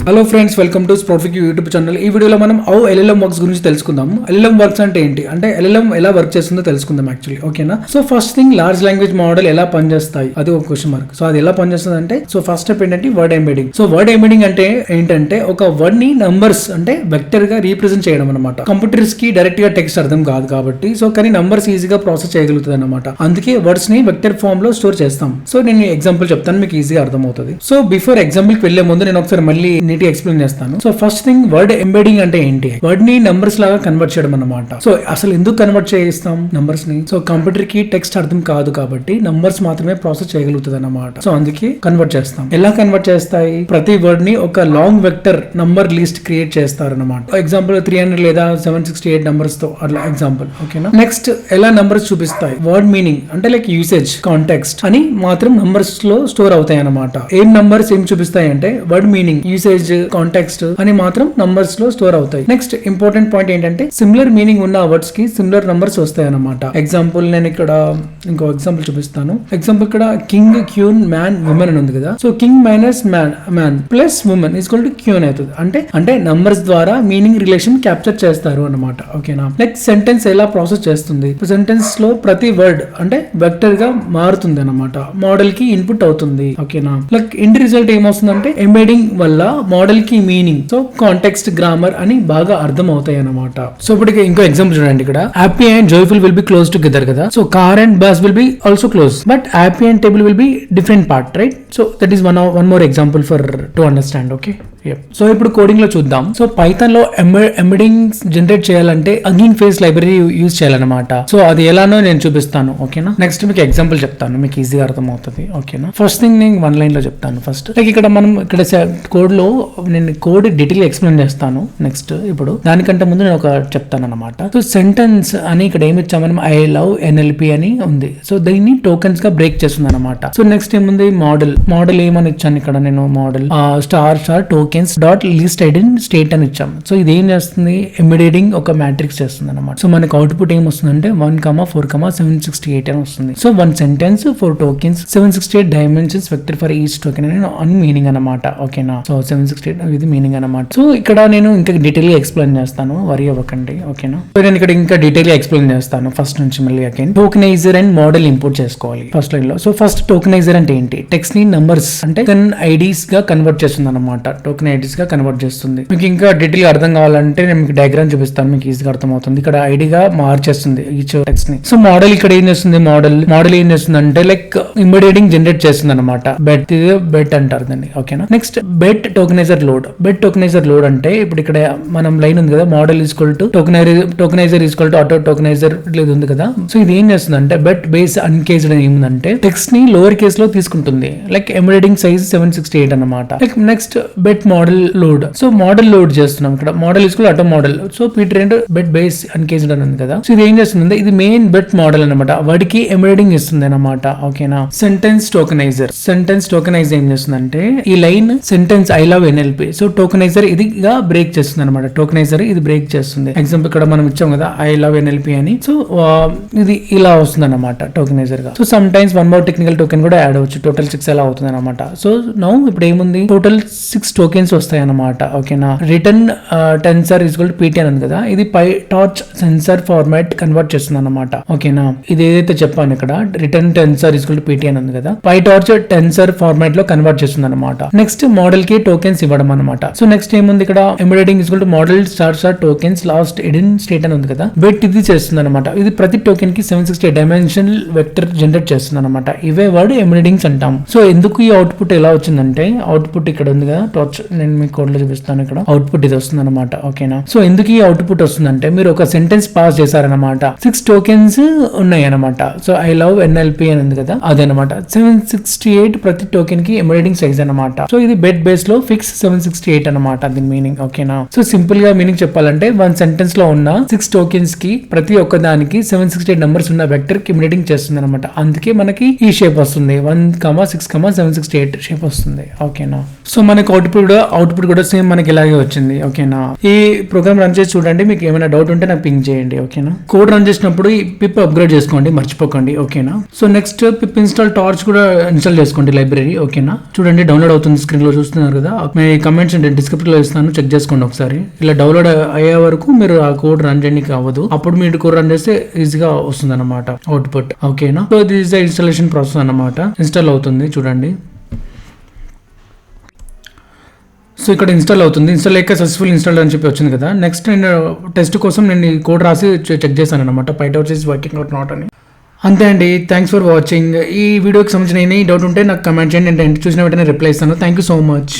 Hello friends, welcome to Sproutfic YouTube channel. ఈ వీడియోలో మనం హౌ ఎల్ఎల్ఎం వర్క్స్ గురించి తెలుసుకుందాం. ఎల్ఎల్ఎం వర్క్స్ అంటే ఏంటి, అంటే ఎల్ఎల్ఎం ఎలా వర్క్ చేస్తుందో తెలుసుకుందాం యాక్చువల్లీ. ఓకేనా? So first thing, large language model ఎలా పనిచేస్తాయి అది ఒక క్వశ్చన్ మార్క్. సో అది ఎలా పనిచేస్తుంది అంటే, సో ఫస్ట్ స్టెప్ ఏంటంటే word embedding. So word embedding అంటే ఏంటంటే ఒక వర్డ్ ని నంబర్స్ అంటే వెక్టర్ గా రీప్రజెంట్ చేయడం అనమాట. కంప్యూటర్స్ కి డైరెక్ట్ గా టెక్స్ట్ అర్థం కాదు కాబట్టి, సో కానీ నంబర్స్ ఈజీగా ప్రాసెస్ చేయగలుగుతుంది అనమాట. అందుకే వర్డ్స్ ని వెక్టర్ ఫామ్ లో స్టోర్ చేస్తాం. సో నేను ఎగ్జాంపుల్ చెప్తాను, మీకు ఈజీగా అర్థమవుతుంది. సో బిఫోర్ ఎగ్జాంపుల్ కి వెళ్లే ముందు నేను ఒకసారి మళ్ళీ నీట్ ఎక్స్ప్లెయిన్ చేస్తాను. So first thing, word embedding అంటే ఏంటి? వర్డ్ ని నంబర్స్ లాగా కన్వర్ట్ చేయడం అన్నమాట. సో అసలు ఎందుకు కన్వర్ట్ చేస్తాం నంబర్స్ ని? సో కంప్యూటర్ కి టెక్స్ట్ అర్థం కాదు కాబట్టి నంబర్స్ మాత్రమే ప్రాసెస్ చేయగలుగుతుంది అన్నమాట. సో అందుకే కన్వర్ట్ చేస్తాం. ఎలా కన్వర్ట్ చేస్తాయి? ప్రతి వర్డ్ ని ఒక long vector number list create చేస్తారు అన్నమాట. ఎగ్జాంపుల్ 300 లేదా 768 నంబర్స్ తో అట్లా ఎగ్జాంపుల్. ఓకేనా? నెక్స్ట్, ఎలా నంబర్స్ చూపిస్తాయి? వర్డ్ మీనింగ్ అంటే లైక్ యూసేజ్, కాంటెక్స్ట్ అని మాత్రం నంబర్స్ లో స్టోర్ అవుతాయి అన్నమాట. ఏం నంబర్స్ ఏం చూపిస్తాయి అంటే వర్డ్ మీనింగ్, యూసేజ్, కాంటెక్స్ట్ అని మాత్రం నంబర్స్ లో స్టోర్ అవుతాయి. నెక్స్ట్ ఇంపార్టెంట్ పాయింట్ ఏంటంటే, సిమిలర్ మీనింగ్ ఉన్న వర్డ్స్ కి సిమిలర్ నంబర్స్ వస్తాయి అన్నమాట. ఎగ్జాంపుల్ నేను ఇక్కడ ఇంకో ఎగ్జాంపుల్ చూపిస్తాను. ఎగ్జాంపుల్ ఇక్కడ కింగ్, క్యూన్, మ్యాన్, ఉమెన్ అని ఉంది కదా. So king minus man plus women equal to క్యూన్ అవుతుంది. అంటే నంబర్స్ ద్వారా మీనింగ్ రిలేషన్ క్యాప్చర్ చేస్తారు అన్నమాట. ఓకేనా? నెక్స్ట్, సెంటెన్స్ ఎలా ప్రాసెస్ చేస్తుంది? సెంటెన్స్ లో ప్రతి వర్డ్ అంటే వెక్టర్ గా మారుతుంది అన్నమాట. మోడల్ కి ఇన్పుట్ అవుతుంది. ఓకేనా? లైక్ ఎండ్ రిజల్ట్ ఏమొస్తుందంటే, ఎంబెడింగ్ వల్ల మోడల్ కి మీనింగ్, సో కాంటెక్స్ట్, గ్రామర్ అని బాగా అర్థం అవుతాయి అన్నమాట. సో ఇప్పుడు ఇంకో ఎగ్జాంపుల్ చూడండి. ఇక్కడ happy and joyful will be close together కదా. So car and bus will be also close, but happy and table will be different part, right? So that is one more example for to understand. Okay. So ఇప్పుడు coding లో చూద్దాం. So Python లో embedding generate చేయాలంటే Hugging Face library use చేయాలన్నమాట. So అది ఎలానో నేను చూపిస్తాను. ఓకేనా? నెక్స్ట్ మీకు ఎగ్జాంపుల్ చెప్తాను, మీకు ఈజీగా అర్థం అవుతుంది. ఓకేనా? ఫస్ట్ థింగ్ నేను వన్ లైన్ లో చెప్తాను. ఫస్ట్ లైక్ ఇక్కడ మనం కోడ్ లో నేను కోడ్ డీటెయిల్ ఎక్స్ప్లెయిన్ చేస్తాను. నెక్స్ట్ ఇప్పుడు దానికంటే ముందు నేను ఒక చెప్తాను అనమాట. సో సెంటెన్స్ అని ఇక్కడ ఏమి ఇచ్చాం మనం, ఐ లవ్ ఎన్ఎల్పి అని ఉంది. సో దీన్ని టోకెన్స్ గా బ్రేక్ చేస్తుంది అనమాట. సో నెక్స్ట్ ఏముంది, మోడల్ ఏమని ఇచ్చాను ఇక్కడ నేను, model star tokens dot list ident state అని ఇచ్చాం. సో ఇది ఏం చేస్తుంది, ఎంబెడింగ్ ఒక మ్యాట్రిక్స్ చేస్తుంది అనమాట. సో మనకి అవుట్పుట్ ఏం వస్తుందంటే 1,4,768 అని వస్తుంది. So 1 sentence 4 tokens 768 dimensions vector for each token అని మీనింగ్ అనమాట. ఓకేనా? సో 768 ఇది మీనింగ్ అనమాట. సో ఇక్కడ నేను ఇంకా డీటెయిల్ గా ఎక్స్ప్లెయిన్ చేస్తాను, వరీ అవ్వకండి. ఓకేనా? సో నేను ఇక్కడ ఇంకా డీటెయిల్ గా ఎక్స్ప్లెయిన్ చేస్తాను. ఫస్ట్ నుంచి మళ్ళీ అగైన్ టోకెనైజర్ అండ్ మోడల్ ఇంపోర్ట్ చేసుకోవాలి ఫస్ట్ లైన్ లో. సో ఫస్ట్ టోకెనైజర్ అంటే ఏంటి? టెక్స్ట్ ని నంబర్స్ అంటే ఐడీస్ గా కన్వర్ట్ చేస్తుంది అనమాట. టోకెన్ ఐడీస్ గా కన్వర్ట్ చేస్తుంది. మీకు ఇంకా డీటెయిల్ గా అర్థం కావాలంటే నేను మీకు డయాగ్రామ్ చూపిస్తాను, మీకు ఈజీగా అర్థం అవుతుంది. ఇక్కడ ఐడిగా మార్చేస్తుంది ఈచ్ టెక్స్ట్ ని. సో మోడల్ ఇక్కడ ఏం చేస్తుంది, మోడల్ ఏం చేస్తుంది అంటే లైక్ ఎంబెడింగ్ జనరేట్ చేస్తుంది అనమాట. బెట్ అంటారు దాన్ని. ఓకేనా? నెక్స్ట్ బెట్ టోకెనైజర్ లోడ్ అంటే ఇప్పుడు ఇక్కడ మనం లైన్ ఉంది కదా, model equal to టోకెనైజర్ equal to auto టోకెనైజర్ లేదు ఉంది కదా. సో ఇది ఏం చేస్తుంది అంటే, బెట్ బేస్ అన్కేజ్డ్ ఏముందంటే టెక్స్ట్ ని లోవర్ కేస్ లో తీసుకుంటుంది. లైక్ ఎంబెడింగ్ సైజ్ 768 అనమాట. Like next BERT model load. So model load చేస్తున్నాం ఇక్కడ, model equal auto model. So Peter BERT base uncased అని ఉంది కదా. సో ఇది ఏం చేస్తుంది, ఇది మెయిన్ బెట్ మోడల్ అనమాట. వాడికి ఎంబెడింగ్ ఇస్తుంది అనమాట. ఓకేనా? సెంటెన్స్ టోకెనైజర్ ఏం చేస్తుందంటే, ఈ line sentence I love NLP. So టోకెనైజర్ ఇదిగా బ్రేక్ చేస్తుంది అనమాట. టోకెనైజర్ ఇది బ్రేక్ చేస్తుంది. ఎగ్జాంపుల్ ఇక్కడ మనం ఇచ్చాం కదా, ఐ లవ్ ఎన్ఎల్పి అని. సో ఇది ఇలా వస్తుంది అనమాట టోకెనైజర్ గా. So some times one more technical token కూడా యాడ్ అవ్వచ్చు. టోటల్ 6 ఎలా అవుతుంది అనమాట. సో నౌ ఇప్పుడు ఏముంది, టోటల్ 6 టోకెన్స్ వస్తాయి అనమాట. ఓకేనా? Return tensor equal to PT అని ఉంది కదా, ఇది పై టార్చ్ సెన్సర్ ఫార్మాట్ కన్వర్ట్ చేస్తుంది అనమాట. ఓకేనా? ఇది ఏదైతే చెప్పాను ఇక్కడ, return tensor equal to PT అని ఉంది కదా, పై టార్చ్ టెన్సర్ ఫార్మాట్ లో కన్వర్ట్ చేస్తుంది అనమాట. నెక్స్ట్ మోడల్ కి టోకెన్స్ ఇవ్వడం అనమాట. సో నెక్స్ట్ ఏముంది ఇక్కడ, embedding equal to model star tokens last hidden state అని ఉంది కదా, బెట్ ఇది చేస్తుంది అనమాట. ఇది ప్రతి టోకెన్ కి 768 డైమెన్షన్ వెక్టర్ జనరేట్ చేస్తుంది అనమాట. ఇవే వర్డ్ ఎంబెడింగ్స్ అంటాం. సో ఎందుకు ఈ అవుట్పుట్ ఎలా వచ్చిందంటే, అవుట్పుట్ ఇక్కడ ఉంది కదా, టార్చ్ నేను మీ కోడ్ లో చూపిస్తాను. ఇక్కడ అవుట్పుట్ ఇది వస్తుంది అనమాట. ఓకేనా? సో ఎందుకు ఈ అవుట్పుట్ వస్తుందంటే, మీరు ఒక సెంటెన్స్ పాస్ చేశారనమాట, 6 టోకెన్స్ ఉన్నాయి అనమాట. సో ఐ లవ్ ఎన్ఎల్పి అని ఉంది కదా, అదనమాట. 768 ప్రతి టోకెన్ కి ఎంబెడింగ్ సైజ్ అనమాట. సో ఇది బెట్ బేస్ లో ఫిక్స్ 768 అనమాట దీని మీనింగ్. ఓకేనా? సో సింపుల్ గా మీనింగ్ చెప్పాలంటే, 1 సెంటెన్స్ లో ఉన్న 6 టోకెన్స్ కి ప్రతి ఒక్క దానికి 768 నంబర్స్ ఉన్న వెక్టర్ కి ఎంబెడింగ్ చేస్తుంది అనమాట. అందుకే మనకి ఈ షేప్ వస్తుంది, 1,6,768 షేప్ వస్తుంది. ఓకేనా? సో మనకి అవుట్పుట్ అవుట్పుట్ కూడా సేమ్ మనకి ఇలాగే వచ్చింది. ఓకేనా, ఈ ప్రోగ్రామ్ రన్ చేసి చూడండి, మీకు ఏమైనా డౌట్ ఉంటే నాకు పింక్ చేయండి. ఓకేనా, కోడ్ రన్ చేసినప్పుడు ఈ పిప్ అప్గ్రేడ్ చేసుకోండి, మర్చిపోకండి. ఓకేనా, సో నెక్స్ట్ పిప్ ఇన్స్టాల్ టార్చ్ కూడా ఇన్స్టాల్ చేసుకోండి లైబ్రరీ. ఓకేనా, చూడండి డౌన్లోడ్ అవుతుంది, స్క్రీన్ లో చూస్తున్నారు కదా. మీ కమెంట్స్ డిస్క్రిప్షన్ లో ఇస్తాను, చెక్ చేసుకోండి ఒకసారి. ఇలా డౌన్లోడ్ అయ్యే వరకు మీరు ఆ కోడ్ రన్ చేయడానికి అవ్వదు, అప్పుడు మీరు కోడ్ రన్ చేస్తే ఈజీగా వస్తుంది అనమాట అవుట్పుట్. ఓకేనా, so this the installation process అనమాట. ఇన్స్టాల్ అవుతుంది చూడండి. సో ఇక్కడ ఇన్స్టాల్ అవుతుంది, ఇన్స్టాల్ అయ్యాక సక్సెస్ఫుల్ ఇన్స్టాల్ అని చెప్పి వచ్చింది కదా. నెక్స్ట్ నేను టెస్ట్ కోసం నేను ఈ కోడ్ రాసి చెక్ చేశాను అనమాట, ఫైట్ అవుట్ చేసి వర్కింగ్ అవుట్ నాట్ అని. అంతే అండి, థ్యాంక్స్ ఫర్ వాచింగ్. ఈ వీడియోకి సంబంధించిన ఎనీ డౌట్ ఉంటే నాకు కమెంట్ చేయండి, నేను చూసిన వెంటనే రిప్లై ఇస్తాను. Thank you so much.